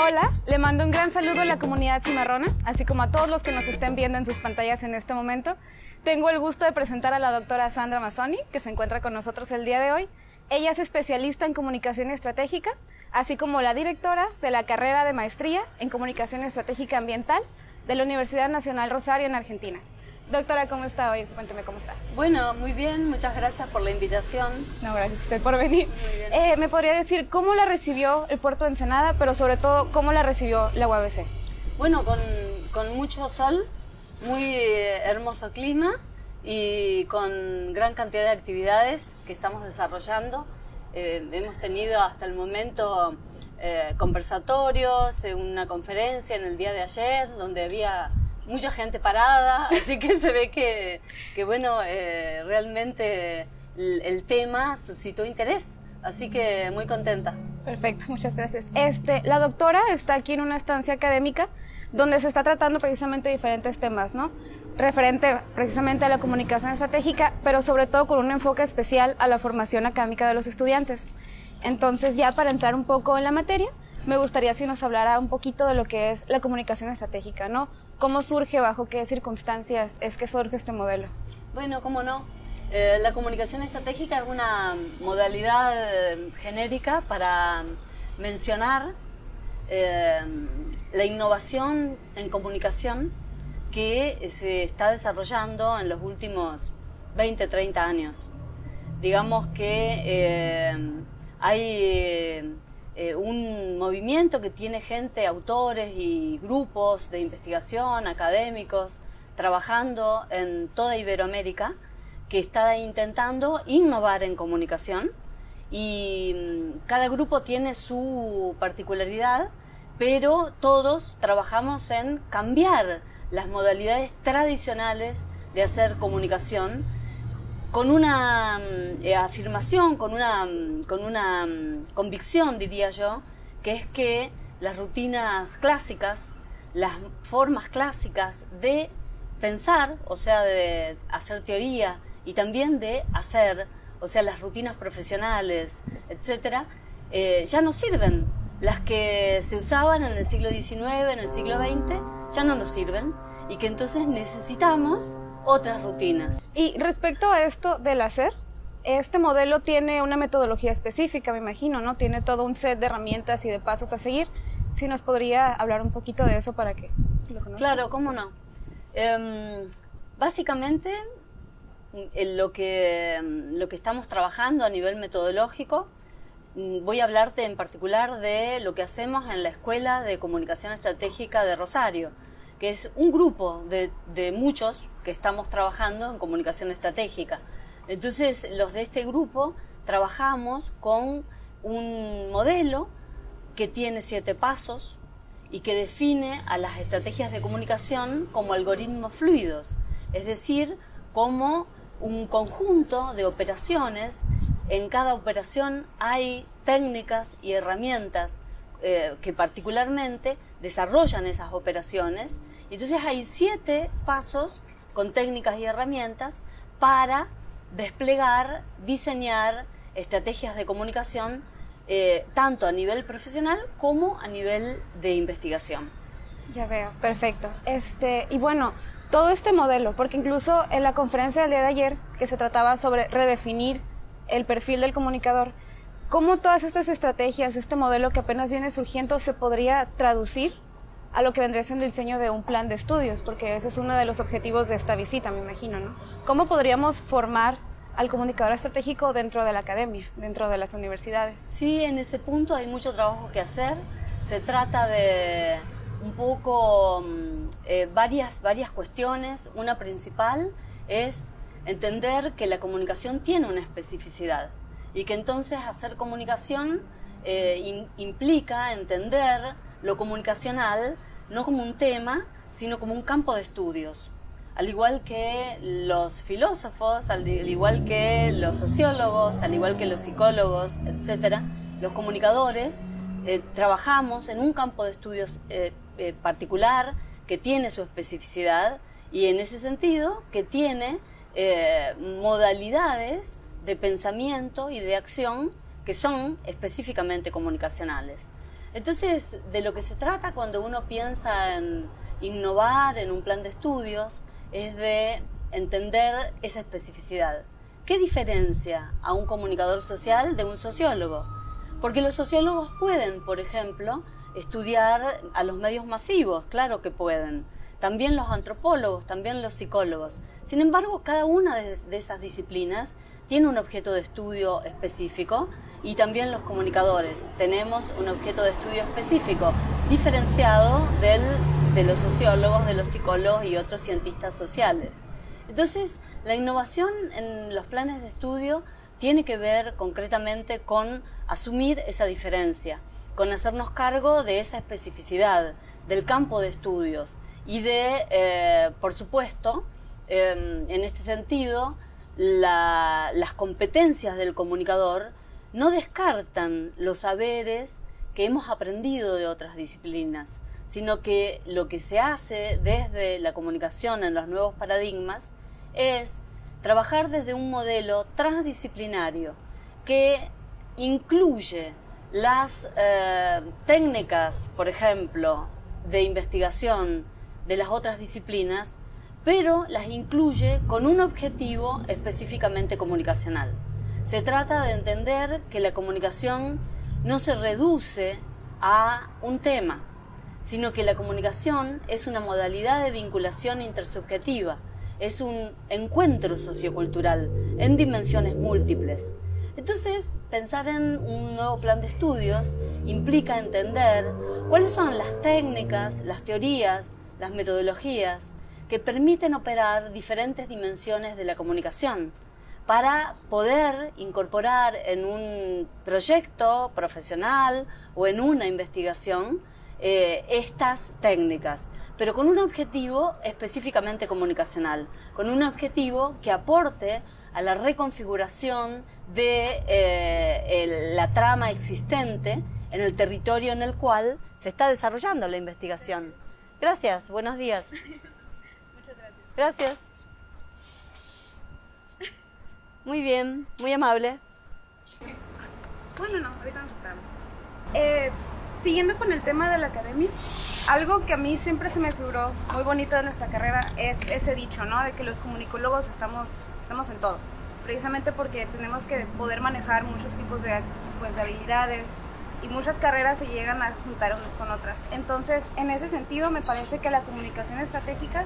Hola, le mando un gran saludo a la comunidad cimarrona, así como a todos los que nos estén viendo en sus pantallas en este momento. Tengo el gusto de presentar a la doctora Sandra Mazzoni, que se encuentra con nosotros el día de hoy. Ella es especialista en comunicación estratégica, así como la directora de la carrera de maestría en comunicación estratégica ambiental de la Universidad Nacional Rosario en Argentina. Doctora, ¿cómo está hoy? Cuénteme cómo está. Bueno, muy bien, muchas gracias por la invitación. No, gracias a usted por venir. Muy bien. ¿Me podría decir cómo la recibió el puerto de Ensenada, pero sobre todo cómo la recibió la UABC? Bueno, con mucho sol, muy hermoso clima y con gran cantidad de actividades que estamos desarrollando. Hemos tenido hasta el momento conversatorios, una conferencia en el día de ayer donde había mucha gente parada, así que se ve que bueno, realmente el tema suscitó interés, así que muy contenta. Perfecto, muchas gracias. La doctora está aquí en una estancia académica donde se está tratando precisamente diferentes temas, ¿no? Referente precisamente a la comunicación estratégica, pero sobre todo con un enfoque especial a la formación académica de los estudiantes. Entonces, ya para entrar un poco en la materia, me gustaría si nos hablara un poquito de lo que es la comunicación estratégica, ¿no? ¿Cómo surge, bajo qué circunstancias es que surge este modelo? Bueno, cómo no. La comunicación estratégica es una modalidad genérica para mencionar la innovación en comunicación que se está desarrollando en los últimos 20, 30 años. Digamos que hay un movimiento que tiene gente, autores y grupos de investigación, académicos, trabajando en toda Iberoamérica, que está intentando innovar en comunicación y cada grupo tiene su particularidad, pero todos trabajamos en cambiar las modalidades tradicionales de hacer comunicación con una afirmación, con una convicción, diría yo, que es que las rutinas clásicas, las formas clásicas de pensar, o sea, de hacer teoría y también de hacer, o sea, las rutinas profesionales, etcétera, ya no sirven. Las que se usaban en el siglo XIX, en el siglo XX, ya no nos sirven y que entonces necesitamos otras rutinas. Y respecto a esto del hacer, este modelo tiene una metodología específica, me imagino, ¿no? Tiene todo un set de herramientas y de pasos a seguir. Si nos podría hablar un poquito de eso para que lo conozcan. Claro, cómo no. Básicamente, lo que estamos trabajando a nivel metodológico, voy a hablarte en particular de lo que hacemos en la Escuela de Comunicación Estratégica de Rosario, que es un grupo de muchos que estamos trabajando en comunicación estratégica. Entonces, los de este grupo trabajamos con un modelo que tiene 7 pasos y que define a las estrategias de comunicación como algoritmos fluidos, es decir, como un conjunto de operaciones. En cada operación hay técnicas y herramientas que particularmente desarrollan esas operaciones. Entonces hay 7 pasos con técnicas y herramientas para desplegar, diseñar estrategias de comunicación tanto a nivel profesional como a nivel de investigación. Ya veo, perfecto. Y bueno, todo este modelo, porque incluso en la conferencia del día de ayer, que se trataba sobre redefinir el perfil del comunicador, ¿cómo todas estas estrategias, este modelo que apenas viene surgiendo, se podría traducir a lo que vendría siendo el diseño de un plan de estudios? Porque ese es uno de los objetivos de esta visita, me imagino, ¿no? ¿Cómo podríamos formar al comunicador estratégico dentro de la academia, dentro de las universidades? Sí, en ese punto hay mucho trabajo que hacer. Se trata de un poco varias cuestiones. Una principal es entender que la comunicación tiene una especificidad y que entonces hacer comunicación implica entender lo comunicacional no como un tema, sino como un campo de estudios. Al igual que los filósofos, al igual que los sociólogos, al igual que los psicólogos, etcétera, los comunicadores trabajamos en un campo de estudios particular que tiene su especificidad y en ese sentido que tiene modalidades de pensamiento y de acción que son específicamente comunicacionales. Entonces, de lo que se trata cuando uno piensa en innovar en un plan de estudios es de entender esa especificidad. ¿Qué diferencia a un comunicador social de un sociólogo? Porque los sociólogos pueden, por ejemplo, estudiar a los medios masivos, claro que pueden. También los antropólogos, también los psicólogos. Sin embargo, cada una de esas disciplinas tiene un objeto de estudio específico y también los comunicadores tenemos un objeto de estudio específico, diferenciado de los sociólogos, de los psicólogos y otros cientistas sociales. Entonces, la innovación en los planes de estudio tiene que ver concretamente con asumir esa diferencia, con hacernos cargo de esa especificidad, del campo de estudios y de, por supuesto, en este sentido, las competencias del comunicador no descartan los saberes que hemos aprendido de otras disciplinas, sino que lo que se hace desde la comunicación en los nuevos paradigmas es trabajar desde un modelo transdisciplinario que incluye las técnicas, por ejemplo, de investigación de las otras disciplinas, pero las incluye con un objetivo específicamente comunicacional. Se trata de entender que la comunicación no se reduce a un tema, sino que la comunicación es una modalidad de vinculación intersubjetiva, es un encuentro sociocultural en dimensiones múltiples. Entonces, pensar en un nuevo plan de estudios implica entender cuáles son las técnicas, las teorías, las metodologías que permiten operar diferentes dimensiones de la comunicación para poder incorporar en un proyecto profesional o en una investigación estas técnicas, pero con un objetivo específicamente comunicacional, con un objetivo que aporte a la reconfiguración de la trama existente en el territorio en el cual se está desarrollando la investigación. Gracias, buenos días. Muchas gracias. Gracias. Muy bien, muy amable. Bueno, no, ahorita nos esperamos. Siguiendo con el tema de la academia, algo que a mí siempre se me figuró muy bonito de nuestra carrera es ese dicho, ¿no? De que los comunicólogos estamos en todo, precisamente porque tenemos que poder manejar muchos tipos de habilidades y muchas carreras se llegan a juntar unas con otras. Entonces, en ese sentido, me parece que la comunicación estratégica,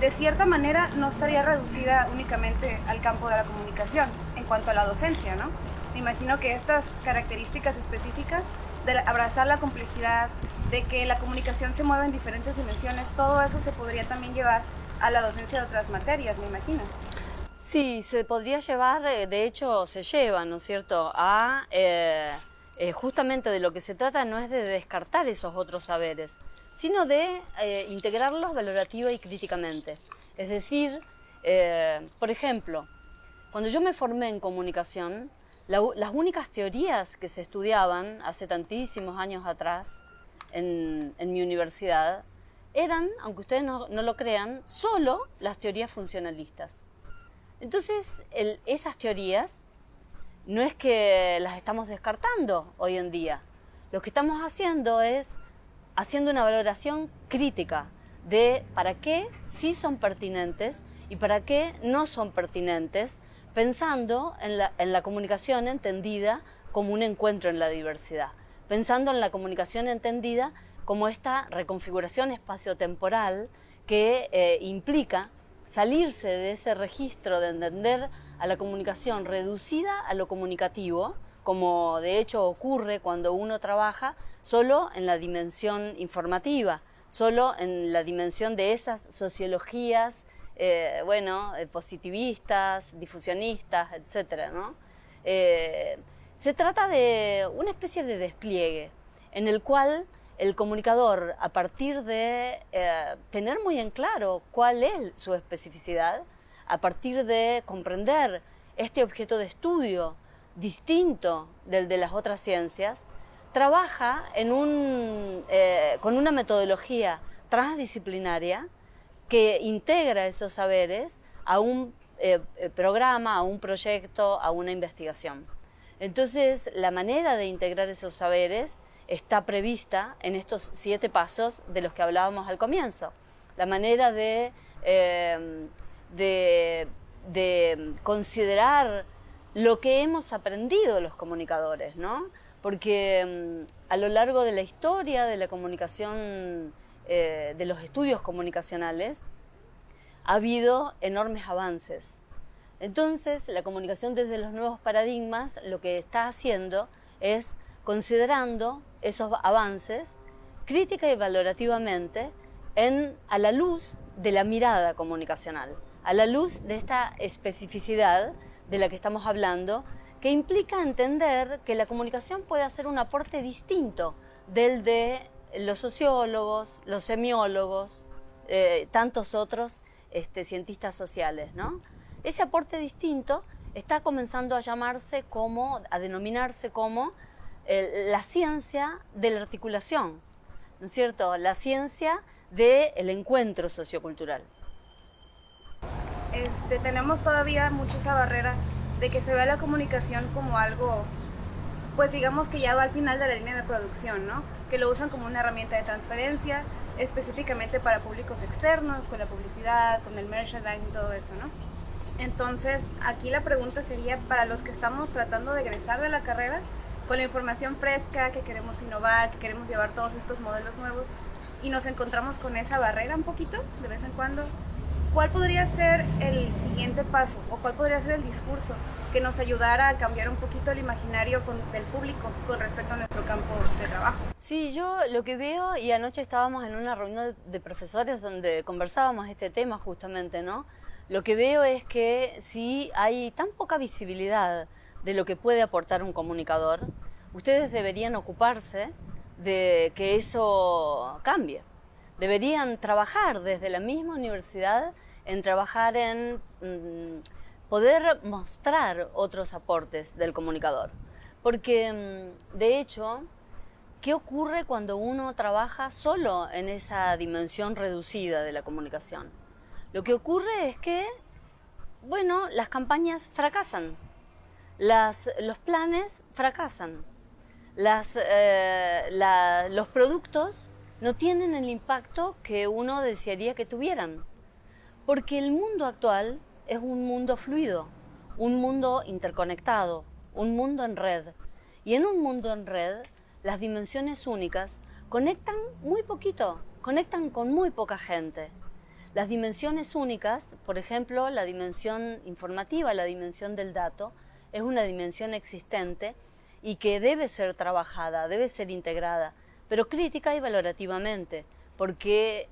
de cierta manera, no estaría reducida únicamente al campo de la comunicación en cuanto a la docencia, ¿no? Me imagino que estas características específicas de abrazar la complejidad, de que la comunicación se mueve en diferentes dimensiones, todo eso se podría también llevar a la docencia de otras materias, me imagino. Sí, se podría llevar, de hecho se lleva, ¿no es cierto?, justamente de lo que se trata no es de descartar esos otros saberes, sino de integrarlos valorativa y críticamente. Es decir, por ejemplo, cuando yo me formé en comunicación, las únicas teorías que se estudiaban hace tantísimos años atrás en mi universidad eran, aunque ustedes no lo crean, solo las teorías funcionalistas. Entonces, esas teorías no es que las estamos descartando hoy en día. Lo que estamos haciendo es haciendo una valoración crítica de para qué sí son pertinentes y para qué no son pertinentes, pensando en la comunicación entendida como un encuentro en la diversidad, pensando en la comunicación entendida como esta reconfiguración espaciotemporal que implica salirse de ese registro de entender a la comunicación reducida a lo comunicativo, como de hecho ocurre cuando uno trabaja solo en la dimensión informativa, solo en la dimensión de esas sociologías positivistas, difusionistas, etcétera, ¿no? Se trata de una especie de despliegue en el cual el comunicador, a partir de tener muy en claro cuál es su especificidad, a partir de comprender este objeto de estudio distinto del de las otras ciencias, trabaja con una metodología transdisciplinaria que integra esos saberes a un programa, a un proyecto, a una investigación. Entonces, la manera de integrar esos saberes está prevista en estos 7 pasos de los que hablábamos al comienzo. La manera de considerar lo que hemos aprendido los comunicadores, ¿no? Porque a lo largo de la historia de la comunicación, de los estudios comunicacionales, ha habido enormes avances. Entonces, la comunicación desde los nuevos paradigmas lo que está haciendo es considerando esos avances crítica y valorativamente a la luz de la mirada comunicacional, a la luz de esta especificidad de la que estamos hablando, que implica entender que la comunicación puede hacer un aporte distinto del de los sociólogos, los semiólogos, tantos otros cientistas sociales, ¿no? Ese aporte distinto está comenzando a denominarse como la ciencia de la articulación, ¿no es cierto? La ciencia del encuentro sociocultural. Tenemos todavía mucho esa barrera de que se vea la comunicación como algo, pues digamos que ya va al final de la línea de producción, ¿no? Que lo usan como una herramienta de transferencia, específicamente para públicos externos, con la publicidad, con el merchandising, todo eso, ¿no? Entonces, aquí la pregunta sería para los que estamos tratando de egresar de la carrera, con la información fresca, que queremos innovar, que queremos llevar todos estos modelos nuevos, y nos encontramos con esa barrera un poquito, de vez en cuando, ¿cuál podría ser el siguiente paso o cuál podría ser el discurso que nos ayudara a cambiar un poquito el imaginario del público con respecto a nuestro campo de trabajo? Sí, yo lo que veo, y anoche estábamos en una reunión de profesores donde conversábamos este tema justamente, ¿no? Lo que veo es que si hay tan poca visibilidad de lo que puede aportar un comunicador, ustedes deberían ocuparse de que eso cambie. Deberían trabajar desde la misma universidad en trabajar en poder mostrar otros aportes del comunicador. Porque, de hecho, ¿qué ocurre cuando uno trabaja solo en esa dimensión reducida de la comunicación? Lo que ocurre es que, bueno, las campañas fracasan, los planes fracasan, los productos no tienen el impacto que uno desearía que tuvieran. Porque el mundo actual es un mundo fluido, un mundo interconectado, un mundo en red. Y en un mundo en red, las dimensiones únicas conectan muy poquito, conectan con muy poca gente. Las dimensiones únicas, por ejemplo, la dimensión informativa, la dimensión del dato, es una dimensión existente y que debe ser trabajada, debe ser integrada, pero crítica y valorativamente, porque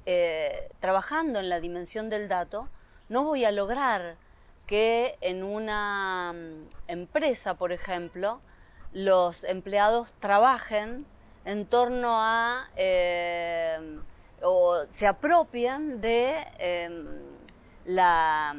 trabajando en la dimensión del dato no voy a lograr que en una empresa, por ejemplo, los empleados trabajen en torno a o se apropien de la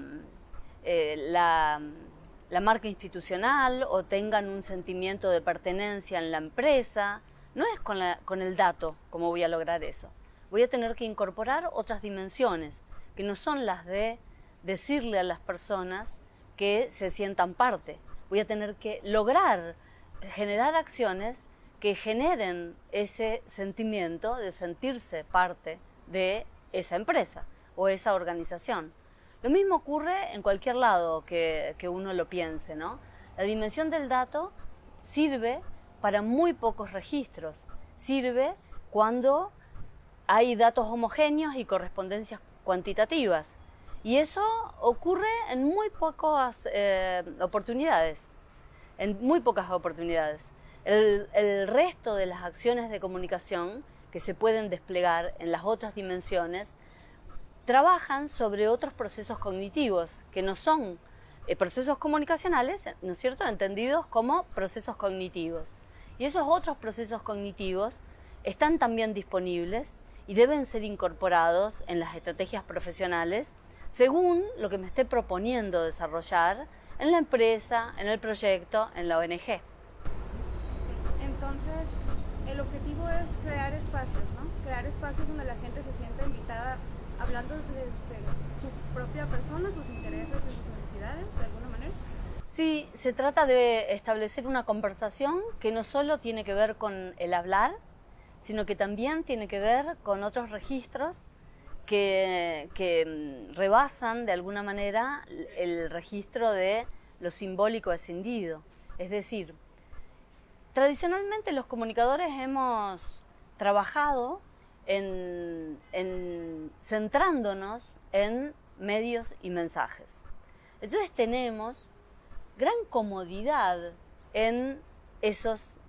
marca institucional o tengan un sentimiento de pertenencia en la empresa. No es con el dato como voy a lograr eso. Voy a tener que incorporar otras dimensiones que no son las de decirle a las personas que se sientan parte. Voy a tener que lograr generar acciones que generen ese sentimiento de sentirse parte de esa empresa o esa organización. Lo mismo ocurre en cualquier lado que uno lo piense, ¿no? La dimensión del dato sirve para muy pocos registros, sirve cuando hay datos homogéneos y correspondencias cuantitativas. Y eso ocurre en muy pocas oportunidades, El resto de las acciones de comunicación que se pueden desplegar en las otras dimensiones trabajan sobre otros procesos cognitivos que no son procesos comunicacionales, ¿no es cierto?, entendidos como procesos cognitivos. Y esos otros procesos cognitivos están también disponibles y deben ser incorporados en las estrategias profesionales según lo que me esté proponiendo desarrollar en la empresa, en el proyecto, en la ONG. Entonces, el objetivo es crear espacios, ¿no? Crear espacios donde la gente se sienta invitada hablando desde su propia persona, sus intereses y sus necesidades, de alguna manera. Sí, se trata de establecer una conversación que no solo tiene que ver con el hablar, sino que también tiene que ver con otros registros que rebasan de alguna manera el registro de lo simbólico escindido. Es decir, tradicionalmente los comunicadores hemos trabajado centrándonos en medios y mensajes. Entonces tenemos gran comodidad en esos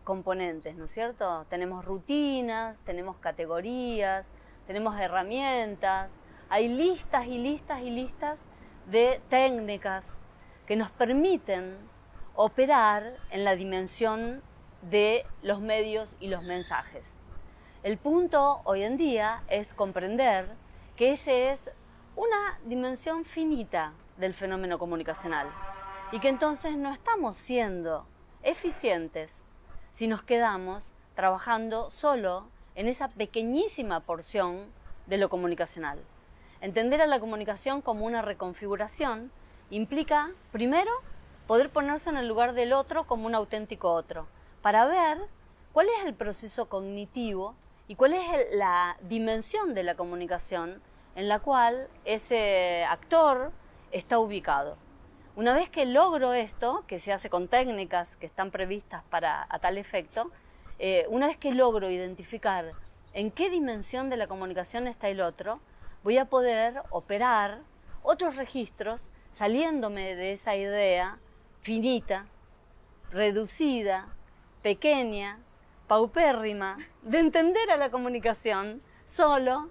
componentes, ¿no es cierto? Tenemos rutinas, tenemos categorías, tenemos herramientas, hay listas y listas y listas de técnicas que nos permiten operar en la dimensión de los medios y los mensajes. El punto hoy en día es comprender que esa es una dimensión finita del fenómeno comunicacional y que entonces no estamos siendo eficientes si nos quedamos trabajando solo en esa pequeñísima porción de lo comunicacional. Entender a la comunicación como una reconfiguración implica, primero, poder ponerse en el lugar del otro como un auténtico otro, para ver cuál es el proceso cognitivo y cuál es la dimensión de la comunicación en la cual ese actor está ubicado. Una vez que logro esto, que se hace con técnicas que están previstas a tal efecto, una vez que logro identificar en qué dimensión de la comunicación está el otro, voy a poder operar otros registros saliéndome de esa idea finita, reducida, pequeña, paupérrima, de entender a la comunicación solo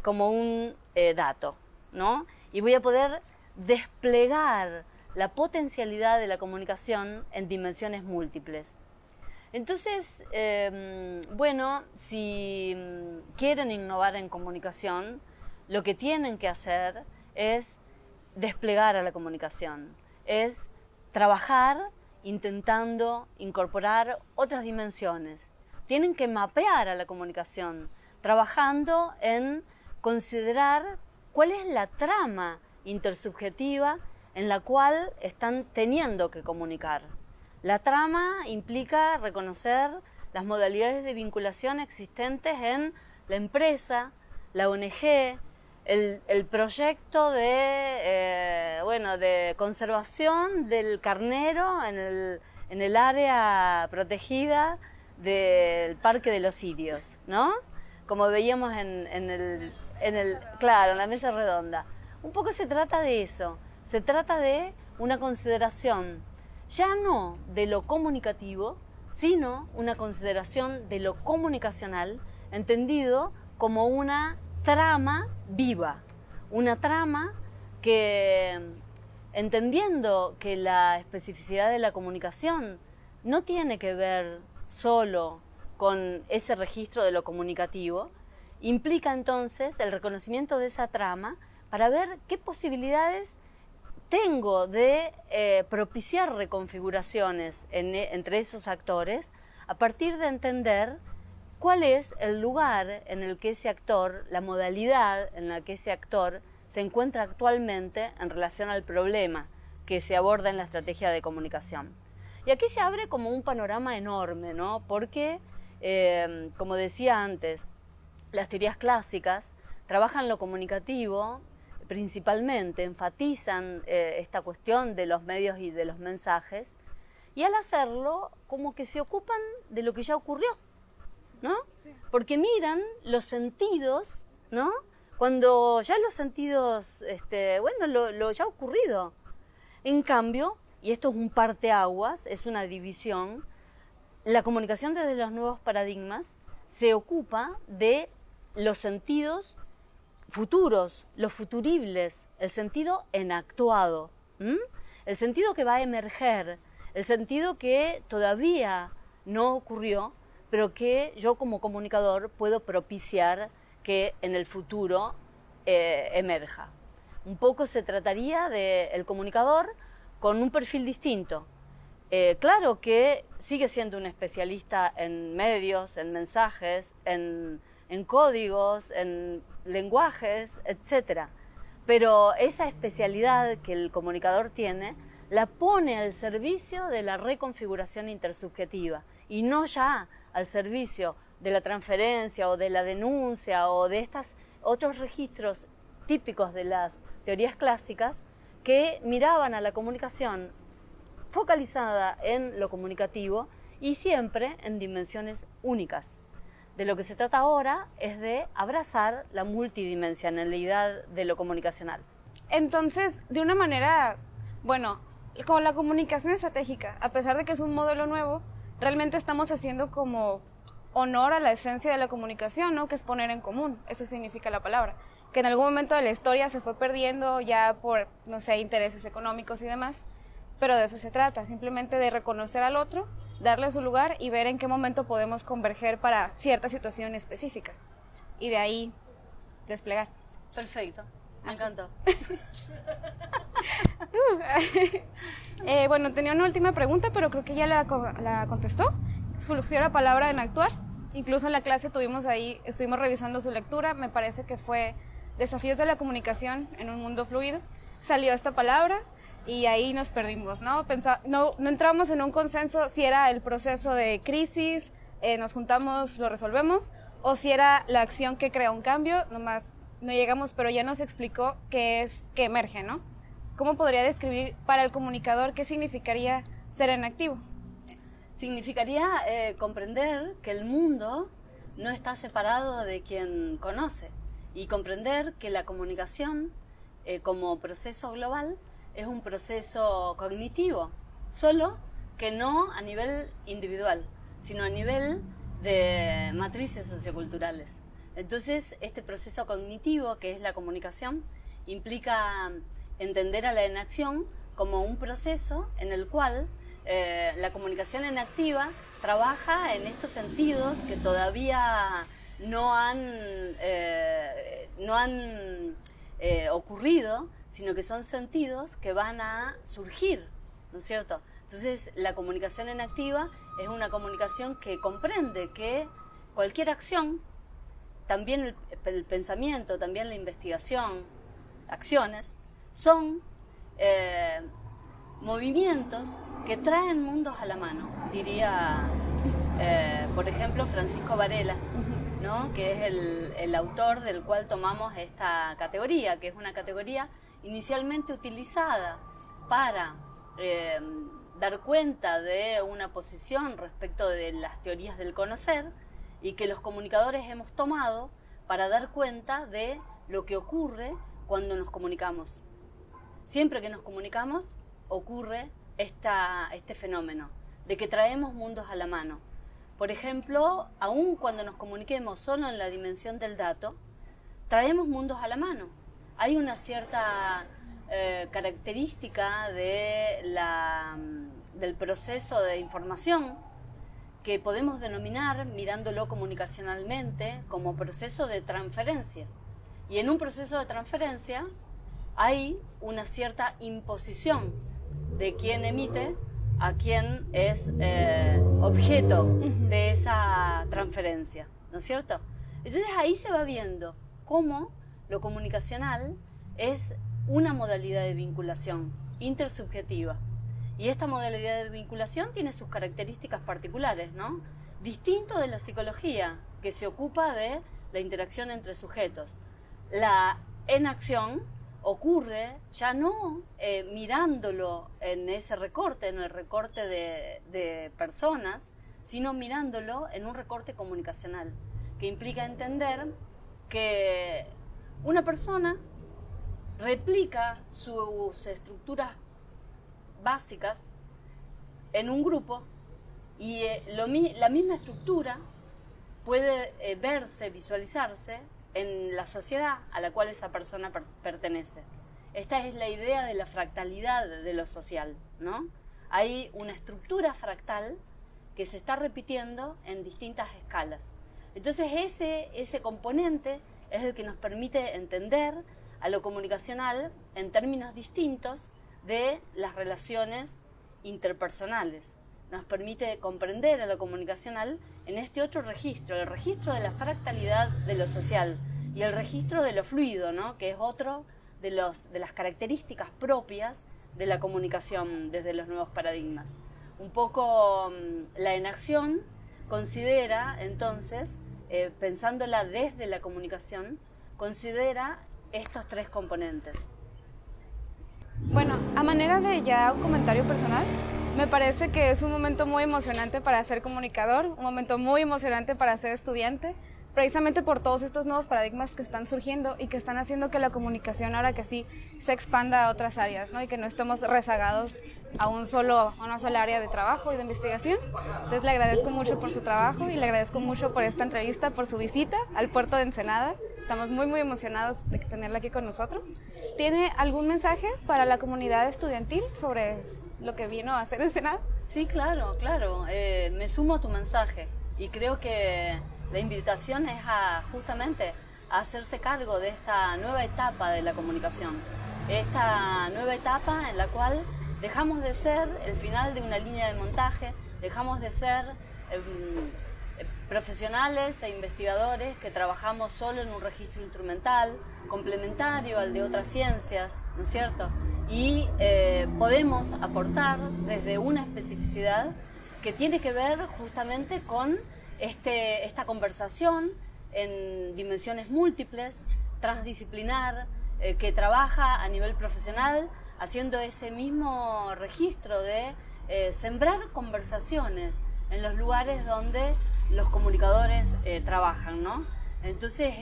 como un dato, ¿no? Y voy a poder desplegar la potencialidad de la comunicación en dimensiones múltiples. Entonces, bueno, si quieren innovar en comunicación, lo que tienen que hacer es desplegar a la comunicación, es trabajar intentando incorporar otras dimensiones. Tienen que mapear a la comunicación, trabajando en considerar cuál es la trama intersubjetiva en la cual están teniendo que comunicar. La trama implica reconocer las modalidades de vinculación existentes en la empresa, la ONG, el proyecto de conservación del carnero en el área protegida del Parque de los Cirios, ¿no? Como veíamos en la mesa redonda. Un poco se trata de eso, se trata de una consideración ya no de lo comunicativo, sino una consideración de lo comunicacional, entendido como una trama viva, una trama que, entendiendo que la especificidad de la comunicación no tiene que ver solo con ese registro de lo comunicativo, implica entonces el reconocimiento de esa trama para ver qué posibilidades tengo de propiciar reconfiguraciones entre esos actores a partir de entender cuál es el lugar en el que ese actor, la modalidad en la que ese actor se encuentra actualmente en relación al problema que se aborda en la estrategia de comunicación. Y aquí se abre como un panorama enorme, ¿no? Porque, como decía antes, las teorías clásicas trabajan lo comunicativo principalmente, enfatizan esta cuestión de los medios y de los mensajes, y al hacerlo como que se ocupan de lo que ya ocurrió, ¿no? Sí. Porque miran los sentidos, ¿no? Cuando ya los sentidos, lo ya ocurrido. En cambio, y esto es un parteaguas, es una división, la comunicación desde los nuevos paradigmas se ocupa de los sentidos futuros, los futuribles, el sentido enactuado, el sentido que va a emerger, el sentido que todavía no ocurrió, pero que yo como comunicador puedo propiciar que en el futuro emerja. Un poco se trataría del comunicador con un perfil distinto. Claro que sigue siendo un especialista en medios, en mensajes, en códigos, en lenguajes, etc. Pero esa especialidad que el comunicador tiene la pone al servicio de la reconfiguración intersubjetiva y no ya al servicio de la transferencia o de la denuncia o de estos otros registros típicos de las teorías clásicas que miraban a la comunicación focalizada en lo comunicativo y siempre en dimensiones únicas. De lo que se trata ahora es de abrazar la multidimensionalidad de lo comunicacional. Entonces, de una manera, bueno, con la comunicación estratégica, a pesar de que es un modelo nuevo, realmente estamos haciendo como honor a la esencia de la comunicación, ¿no? Que es poner en común, eso significa la palabra, que en algún momento de la historia se fue perdiendo ya por, no sé, intereses económicos y demás, pero de eso se trata, simplemente de reconocer al otro, darle su lugar y ver en qué momento podemos converger para cierta situación específica, y de ahí desplegar. Perfecto, me encantó. Bueno, tenía una última pregunta, pero creo que ya la contestó. Surgió la palabra en actuar. Incluso en la clase estuvimos revisando su lectura. Me parece que fue Desafíos de la comunicación en un mundo fluido. Salió esta palabra y ahí nos perdimos, ¿no? No entramos en un consenso si era el proceso de crisis, nos juntamos, lo resolvemos, o si era la acción que crea un cambio, nomás no llegamos, pero ya nos explicó qué es que emerge, ¿no? ¿Cómo podría describir para el comunicador qué significaría ser en activo? Significaría comprender que el mundo no está separado de quien conoce y comprender que la comunicación como proceso global es un proceso cognitivo, solo que no a nivel individual, sino a nivel de matrices socioculturales. Entonces, este proceso cognitivo que es la comunicación implica entender a la inacción como un proceso en el cual la comunicación inactiva trabaja en estos sentidos que todavía no han ocurrido, sino que son sentidos que van a surgir, ¿no es cierto? Entonces, la comunicación inactiva es una comunicación que comprende que cualquier acción, también el pensamiento, también la investigación, acciones, son movimientos que traen mundos a la mano, diría, por ejemplo, Francisco Varela, ¿no? Que es el autor del cual tomamos esta categoría, que es una categoría inicialmente utilizada para dar cuenta de una posición respecto de las teorías del conocer y que los comunicadores hemos tomado para dar cuenta de lo que ocurre cuando nos comunicamos. Siempre que nos comunicamos ocurre este fenómeno de que traemos mundos a la mano. Por ejemplo, aun cuando nos comuniquemos solo en la dimensión del dato, traemos mundos a la mano. Hay una cierta característica del proceso de información que podemos denominar, mirándolo comunicacionalmente, como proceso de transferencia. Y en un proceso de transferencia hay una cierta imposición de quien emite a quien es objeto de esa transferencia, ¿no es cierto? Entonces ahí se va viendo cómo lo comunicacional es una modalidad de vinculación intersubjetiva. Y esta modalidad de vinculación tiene sus características particulares, ¿no? Distinto de la psicología, que se ocupa de la interacción entre sujetos. La enacción ocurre ya no mirándolo en ese recorte, en el recorte de personas, sino mirándolo en un recorte comunicacional, que implica entender que una persona replica sus estructuras básicas en un grupo y la misma estructura puede verse, visualizarse en la sociedad a la cual esa persona pertenece. Esta es la idea de la fractalidad de lo social, ¿no? Hay una estructura fractal que se está repitiendo en distintas escalas. Entonces ese componente es el que nos permite entender a lo comunicacional en términos distintos de las relaciones interpersonales. Nos permite comprender a lo comunicacional en este otro registro, el registro de la fractalidad de lo social y el registro de lo fluido, ¿no? Que es otro de las características propias de la comunicación desde los nuevos paradigmas. Un poco la enacción considera entonces, pensándola desde la comunicación, considera estos 3 componentes. Bueno, a manera de ya un comentario personal, me parece que es un momento muy emocionante para ser comunicador, un momento muy emocionante para ser estudiante, precisamente por todos estos nuevos paradigmas que están surgiendo y que están haciendo que la comunicación ahora que sí se expanda a otras áreas, ¿no? Y que no estemos rezagados a una sola área de trabajo y de investigación. Entonces le agradezco mucho por su trabajo y le agradezco mucho por esta entrevista, por su visita al puerto de Ensenada. Estamos muy, muy emocionados de tenerla aquí con nosotros. ¿Tiene algún mensaje para la comunidad estudiantil sobre lo que vino a hacer Ensenada? Sí, claro. Me sumo a tu mensaje y creo que la invitación es justamente a hacerse cargo de esta nueva etapa de la comunicación. Esta nueva etapa en la cual dejamos de ser el final de una línea de montaje, dejamos de ser profesionales e investigadores que trabajamos solo en un registro instrumental, complementario al de otras ciencias, ¿no es cierto? Y podemos aportar desde una especificidad que tiene que ver justamente con esta conversación en dimensiones múltiples, transdisciplinar, que trabaja a nivel profesional, haciendo ese mismo registro de sembrar conversaciones en los lugares donde los comunicadores trabajan, ¿no? Entonces,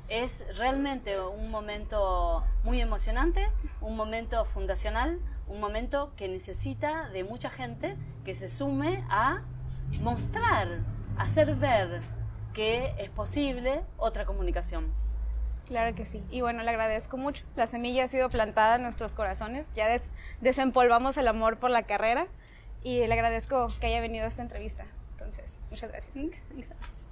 es realmente un momento muy emocionante, un momento fundacional, un momento que necesita de mucha gente que se sume a mostrar, hacer ver que es posible otra comunicación. Claro que sí. Y bueno, le agradezco mucho. La semilla ha sido plantada en nuestros corazones. Ya desempolvamos el amor por la carrera y le agradezco que haya venido a esta entrevista. Entonces, muchas gracias. Gracias.